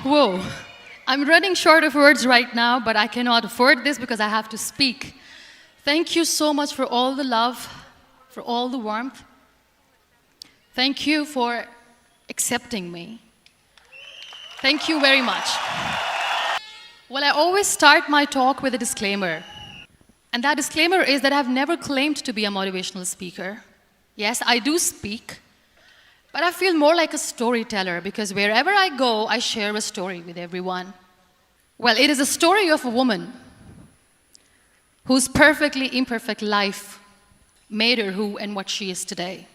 Whoa. I'm running short of words right now, but I cannot afford this because I have to speak. Thank you so much for all the love, for all the warmth. Thank you for accepting me. Thank you very much. Well, I always start my talk with a disclaimer. And that disclaimer is that I've never claimed to be a motivational speaker. Yes, I do speak, but I feel more like a storyteller because wherever I go, I share a story with everyone. Well, it is a story of a woman whose perfectly imperfect life made her who and what she is today.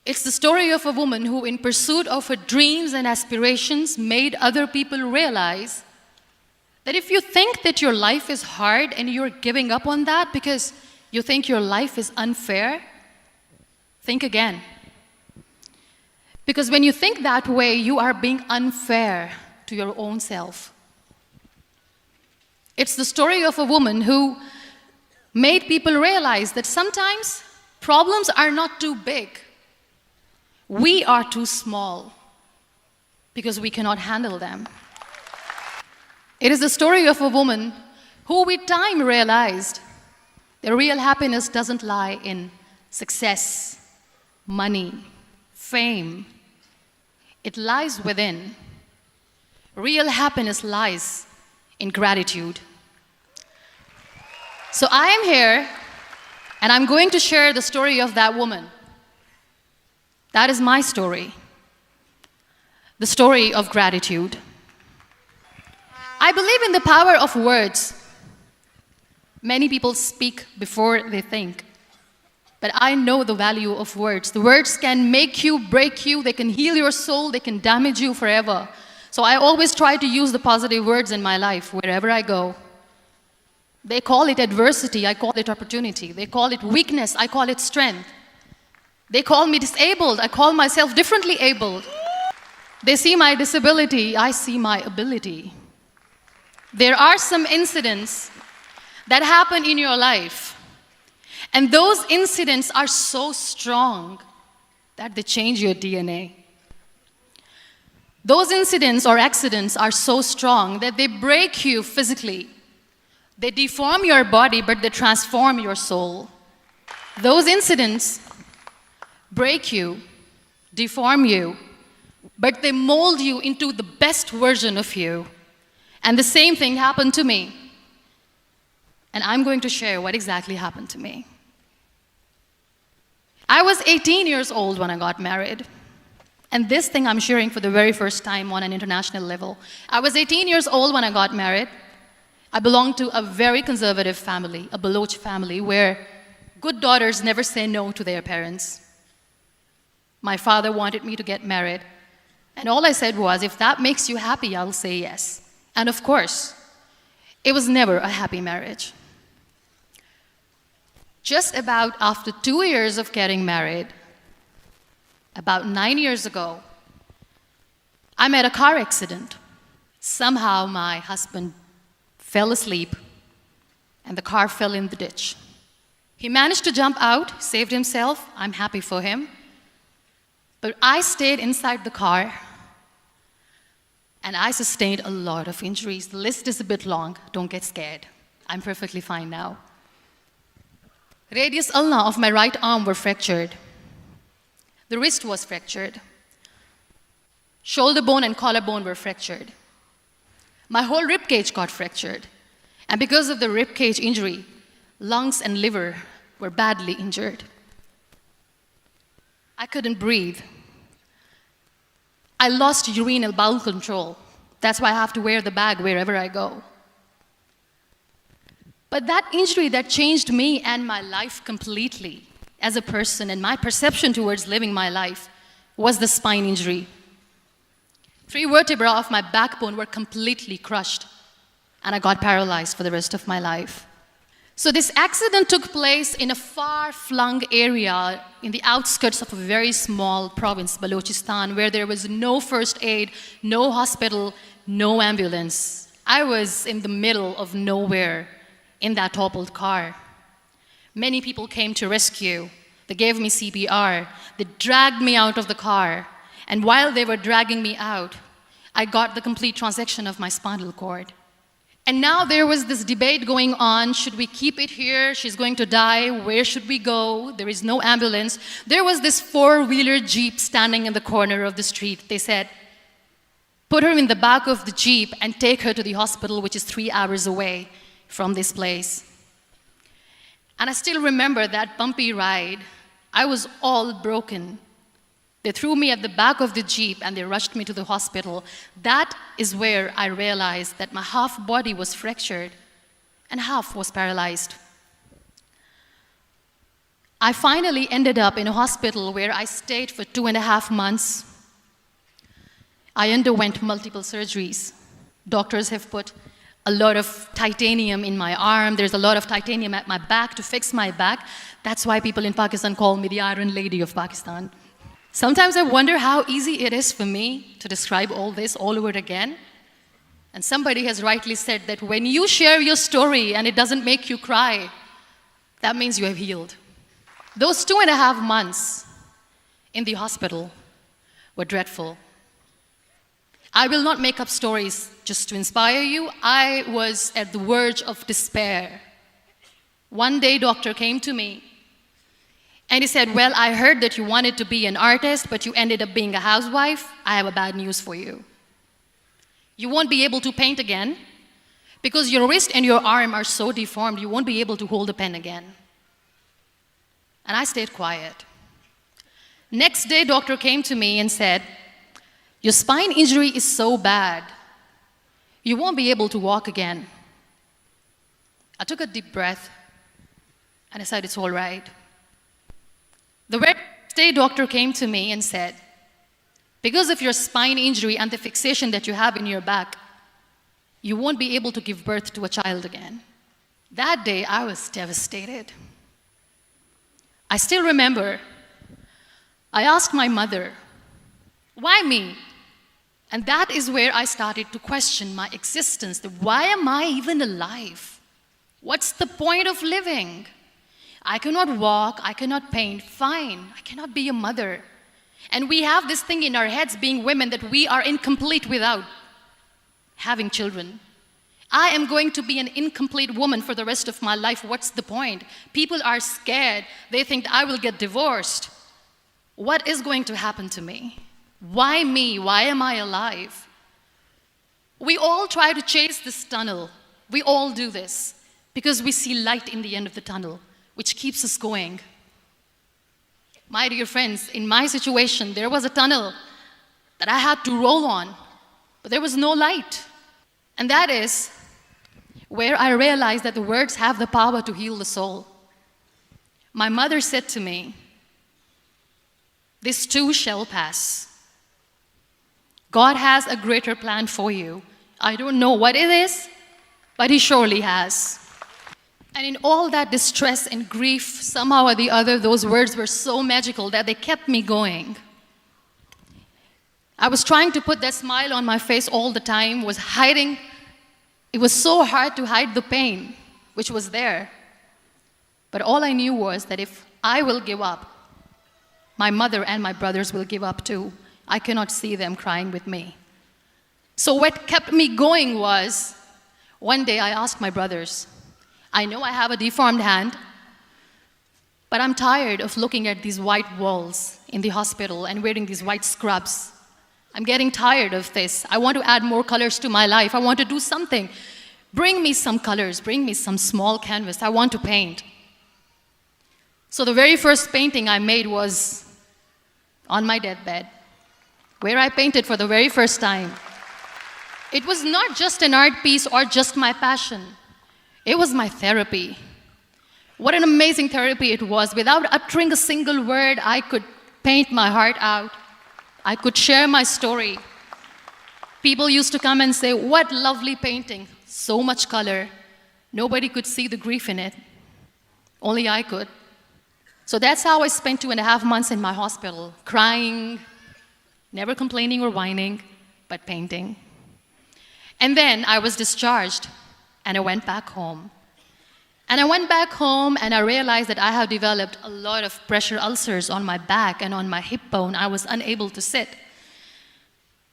It's the story of a woman who, in pursuit of her dreams and aspirations, made other people realize that if you think that your life is hard and you're giving up on that because you think your life is unfair, think again. Because when you think that way, you are being unfair to your own self. It's the story of a woman who made people realize that sometimes problems are not too big. We are too small because we cannot handle them. It is the story of a woman who with time realized that real happiness doesn't lie in success, money, fame. It lies within. Real happiness lies in gratitude. So I am here and I'm going to share the story of that woman. That is my story. The story of gratitude. I believe in the power of words. Many people speak before they think. But I know the value of words. The words can make you, break you, they can heal your soul, they can damage you forever. So I always try to use the positive words in my life wherever I go. They call it adversity, I call it opportunity. They call it weakness, I call it strength. They call me disabled, I call myself differently abled. They see my disability, I see my ability. There are some incidents that happen in your life, and those incidents are so strong that they change your DNA. Those incidents or accidents are so strong that they break you physically. They deform your body, but they transform your soul. Those incidents break you, deform you, but they mold you into the best version of you. And the same thing happened to me. And I'm going to share what exactly happened to me. I was 18 years old when I got married. And this thing I'm sharing for the very first time on an international level. I was 18 years old when I got married. I belonged to a very conservative family, a Baloch family, where good daughters never say no to their parents. My father wanted me to get married. And all I said was, if that makes you happy, I'll say yes. And of course, it was never a happy marriage. Just about after 2 years of getting married, about 9 years ago, I met a car accident. Somehow my husband fell asleep and the car fell in the ditch. He managed to jump out, saved himself. I'm happy for him. But I stayed inside the car and I sustained a lot of injuries. The list is a bit long. Don't get scared. I'm perfectly fine now. Radius ulna of my right arm were fractured. The wrist was fractured. Shoulder bone and collarbone were fractured. My whole rib cage got fractured. And because of the rib cage injury, lungs and liver were badly injured. I couldn't breathe. I lost urinary bowel control. That's why I have to wear the bag wherever I go. But that injury that changed me and my life completely as a person and my perception towards living my life was the spine injury. 3 vertebrae of my backbone were completely crushed, and I got paralyzed for the rest of my life. So this accident took place in a far-flung area in the outskirts of a very small province, Balochistan, where there was no first aid, no hospital, no ambulance. I was in the middle of nowhere in that toppled car. Many people came to rescue. They gave me CPR. They dragged me out of the car. And while they were dragging me out, I got the complete transection of my spinal cord. And now there was this debate going on, should we keep it here? She's going to die, where should we go? There is no ambulance. There was this four-wheeler Jeep standing in the corner of the street. They said, put her in the back of the Jeep and take her to the hospital, which is 3 hours away from this place. And I still remember that bumpy ride. I was all broken. They threw me at the back of the Jeep and they rushed me to the hospital. That is where I realized that my half body was fractured and half was paralyzed. I finally ended up in a hospital where I stayed for 2.5 months. I underwent multiple surgeries. Doctors have put a lot of titanium in my arm. There's a lot of titanium at my back to fix my back. That's why people in Pakistan call me the Iron Lady of Pakistan. Sometimes I wonder how easy it is for me to describe all this all over again. And somebody has rightly said that when you share your story and it doesn't make you cry, that means you have healed. Those 2.5 months in the hospital were dreadful. I will not make up stories just to inspire you. I was at the verge of despair. One day, doctor came to me and he said, well, I heard that you wanted to be an artist, but you ended up being a housewife. I have a bad news for you. You won't be able to paint again because your wrist and your arm are so deformed, you won't be able to hold a pen again. And I stayed quiet. Next day, doctor came to me and said, your spine injury is so bad, you won't be able to walk again. I took a deep breath and I said, it's all right. The very next day, doctor came to me and said, because of your spine injury and the fixation that you have in your back, you won't be able to give birth to a child again. That day, I was devastated. I still remember, I asked my mother, why me? And that is where I started to question my existence. Why am I even alive? What's the point of living? I cannot walk, I cannot paint, fine, I cannot be a mother. And we have this thing in our heads, being women, that we are incomplete without having children. I am going to be an incomplete woman for the rest of my life. What's the point? People are scared. They think I will get divorced. What is going to happen to me? Why me? Why am I alive? We all try to chase this tunnel. We all do this because we see light in the end of the tunnel, which keeps us going. My dear friends, in my situation, there was a tunnel that I had to roll on, but there was no light. And that is where I realized that the words have the power to heal the soul. My mother said to me, this too shall pass. God has a greater plan for you. I don't know what it is, but He surely has. And in all that distress and grief, somehow or the other, those words were so magical that they kept me going. I was trying to put that smile on my face all the time, was hiding. It was so hard to hide the pain, which was there. But all I knew was that if I will give up, my mother and my brothers will give up too. I cannot see them crying with me. So what kept me going was, one day I asked my brothers, I know I have a deformed hand, but I'm tired of looking at these white walls in the hospital and wearing these white scrubs. I'm getting tired of this. I want to add more colors to my life. I want to do something. Bring me some colors. Bring me some small canvas. I want to paint. So the very first painting I made was on my deathbed, where I painted for the very first time. It was not just an art piece or just my passion. It was my therapy. What an amazing therapy it was. Without uttering a single word, I could paint my heart out. I could share my story. People used to come and say, what lovely painting, so much color. Nobody could see the grief in it. Only I could. So that's how I spent 2.5 months in my hospital, crying, never complaining or whining, but painting. And then I was discharged, and I went back home. And I went back home, and I realized that I have developed a lot of pressure ulcers on my back and on my hip bone. I was unable to sit.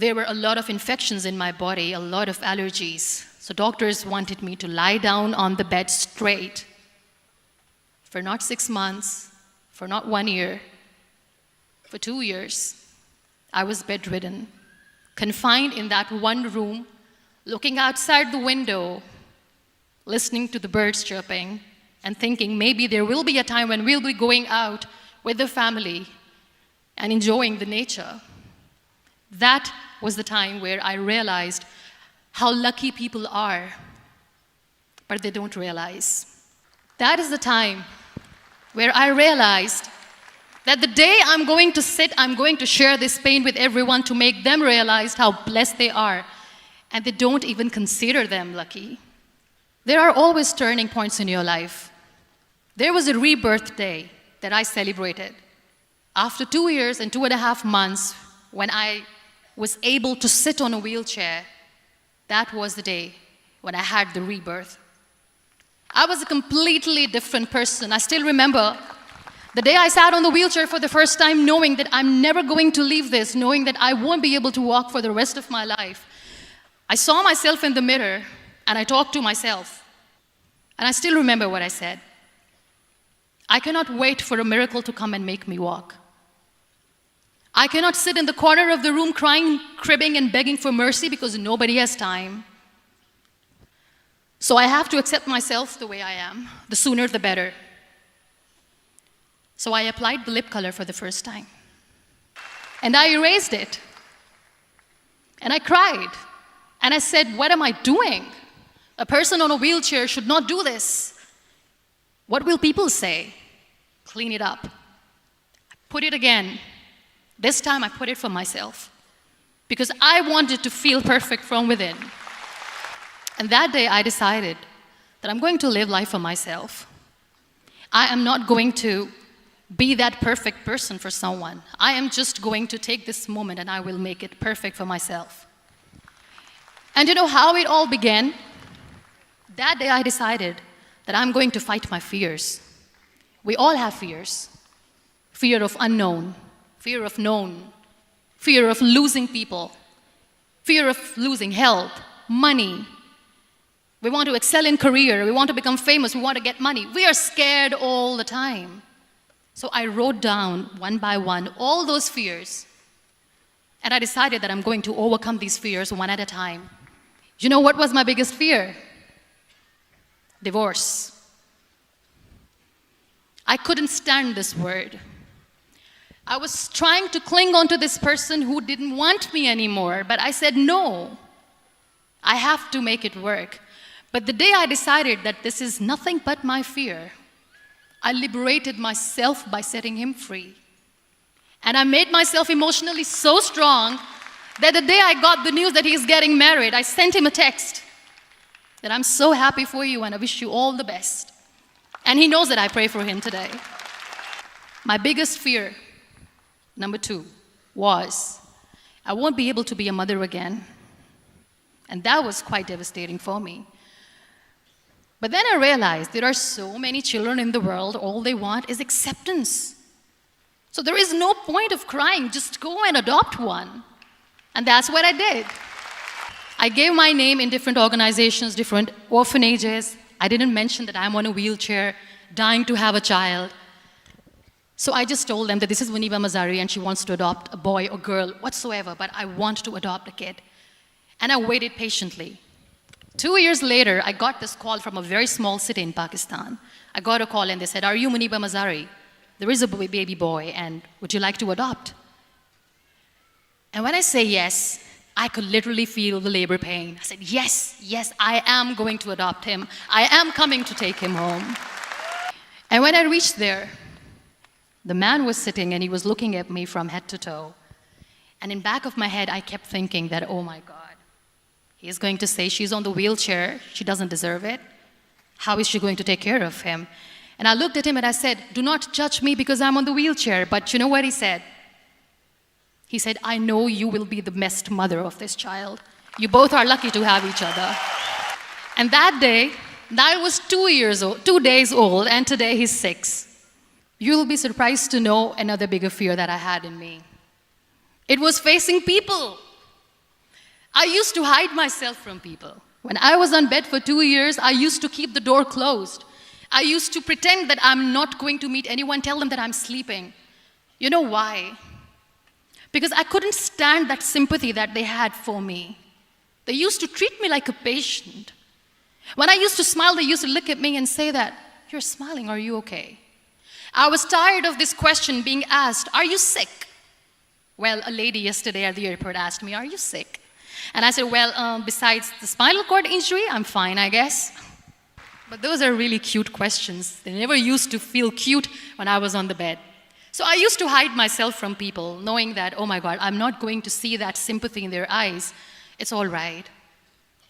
There were a lot of infections in my body, a lot of allergies. So doctors wanted me to lie down on the bed straight for not 6 months, for not 1 year, for 2 years. I was bedridden, confined in that one room, looking outside the window, listening to the birds chirping, and thinking maybe there will be a time when we'll be going out with the family and enjoying the nature. That was the time where I realized how lucky people are, but they don't realize. That is the time where I realized that the day I'm going to share this pain with everyone to make them realize how blessed they are, and they don't even consider them lucky. There are always turning points in your life. There was a rebirth day that I celebrated. After 2 years and 2.5 months, when I was able to sit on a wheelchair, that was the day when I had the rebirth. I was a completely different person. I still remember the day I sat on the wheelchair for the first time, knowing that I'm never going to leave this, knowing that I won't be able to walk for the rest of my life. I saw myself in the mirror, and I talked to myself. And I still remember what I said. I cannot wait for a miracle to come and make me walk. I cannot sit in the corner of the room crying, cribbing, and begging for mercy because nobody has time. So I have to accept myself the way I am. The sooner, the better. So I applied the lip color for the first time. And I erased it. And I cried. And I said, what am I doing? A person on a wheelchair should not do this. What will people say? Clean it up. Put it again. This time I put it for myself because I wanted to feel perfect from within. And that day I decided that I'm going to live life for myself. I am not going to be that perfect person for someone. I am just going to take this moment and I will make it perfect for myself. And you know how it all began? That day I decided that I'm going to fight my fears. We all have fears. Fear of unknown. Fear of known, fear of losing people, fear of losing health, money. We want to excel in career, we want to become famous, we want to get money. We are scared all the time. So I wrote down one by one all those fears, and I decided that I'm going to overcome these fears one at a time. You know what was my biggest fear? Divorce. I couldn't stand this word. I was trying to cling on to this person who didn't want me anymore, but I said, no, I have to make it work. But the day I decided that this is nothing but my fear, I liberated myself by setting him free. And I made myself emotionally so strong that the day I got the news that he's getting married, I sent him a text that I'm so happy for you and I wish you all the best. And he knows that I pray for him today. My biggest fear, number 2, was I won't be able to be a mother again. And that was quite devastating for me. But then I realized there are so many children in the world, all they want is acceptance. So there is no point of crying, just go and adopt one. And that's what I did. I gave my name in different organizations, different orphanages. I didn't mention that I'm on a wheelchair, dying to have a child. So I just told them that this is Muniba Mazari and she wants to adopt a boy or girl, whatsoever, but I want to adopt a kid. And I waited patiently. 2 years later, I got this call from a very small city in Pakistan. I got a call and they said, are you Muniba Mazari? There is a baby boy and would you like to adopt? And when I say yes, I could literally feel the labor pain. I said, yes, I am going to adopt him. I am coming to take him home. And when I reached there, the man was sitting and he was looking at me from head to toe. And in back of my head, I kept thinking that, oh my God, he's going to say she's on the wheelchair, she doesn't deserve it. How is she going to take care of him? And I looked at him and I said, do not judge me because I'm on the wheelchair. But you know what he said? He said, I know you will be the best mother of this child. You both are lucky to have each other. And that day, I was 2 days old, and today he's 6. You'll be surprised to know another bigger fear that I had in me. It was facing people. I used to hide myself from people. When I was on bed for 2 years, I used to keep the door closed. I used to pretend that I'm not going to meet anyone, tell them that I'm sleeping. You know why? Because I couldn't stand that sympathy that they had for me. They used to treat me like a patient. When I used to smile, they used to look at me and say that, "You're smiling, are you okay?" I was tired of this question being asked, "Are you sick?" Well, a lady yesterday at the airport asked me, "Are you sick?" And I said, well, besides the spinal cord injury, I'm fine, I guess. But those are really cute questions. They never used to feel cute when I was on the bed. So I used to hide myself from people, knowing that, oh my God, I'm not going to see that sympathy in their eyes. It's all right.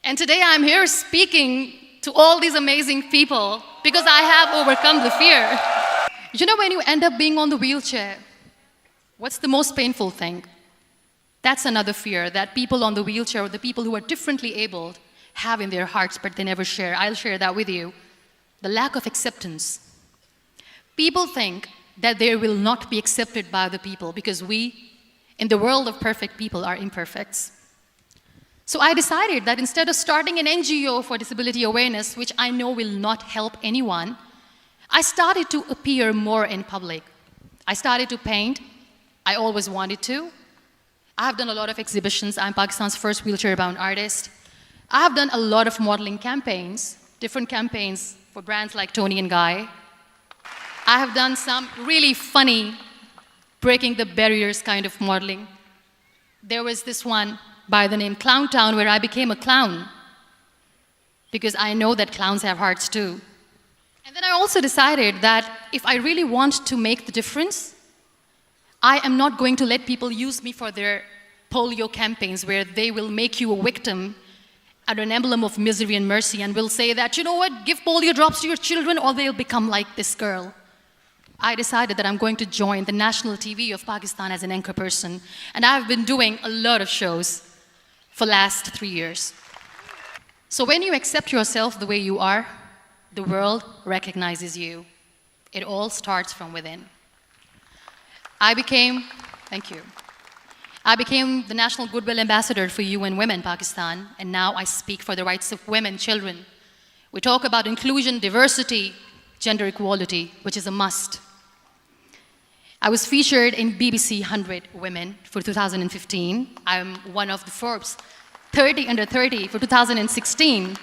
And today I'm here speaking to all these amazing people because I have overcome the fear. You know, when you end up being on the wheelchair, what's the most painful thing? That's another fear that people on the wheelchair or the people who are differently abled have in their hearts, but they never share. I'll share that with you. The lack of acceptance. People think that they will not be accepted by the people because we, in the world of perfect people, are imperfects. So I decided that instead of starting an NGO for disability awareness, which I know will not help anyone, I started to appear more in public. I started to paint. I always wanted to. I have done a lot of exhibitions. I'm Pakistan's first wheelchair-bound artist. I have done a lot of modeling campaigns, different campaigns for brands like Tony and Guy. I have done some really funny, breaking the barriers kind of modeling. There was this one by the name Clown Town where I became a clown because I know that clowns have hearts too. And then I also decided that if I really want to make the difference, I am not going to let people use me for their polio campaigns where they will make you a victim and an emblem of misery and mercy and will say that, you know what, give polio drops to your children or they'll become like this girl. I decided that I'm going to join the national TV of Pakistan as an anchor person, and I've been doing a lot of shows for the last 3 years. So when you accept yourself the way you are, the world recognizes you. It all starts from within. Thank you. I became the National Goodwill Ambassador for UN Women Pakistan, and now I speak for the rights of women, children. We talk about inclusion, diversity, gender equality, which is a must. I was featured in BBC 100 Women for 2015. I'm one of the Forbes 30 under 30 for 2016.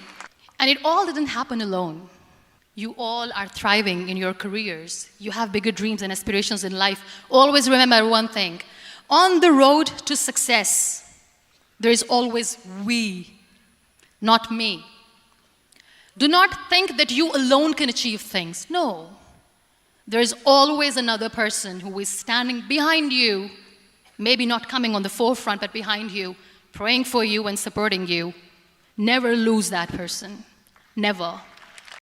And it all didn't happen alone. You all are thriving in your careers. You have bigger dreams and aspirations in life. Always remember one thing. On the road to success, there is always we, not me. Do not think that you alone can achieve things. No. There is always another person who is standing behind you, maybe not coming on the forefront, but behind you, praying for you and supporting you. Never lose that person. Never.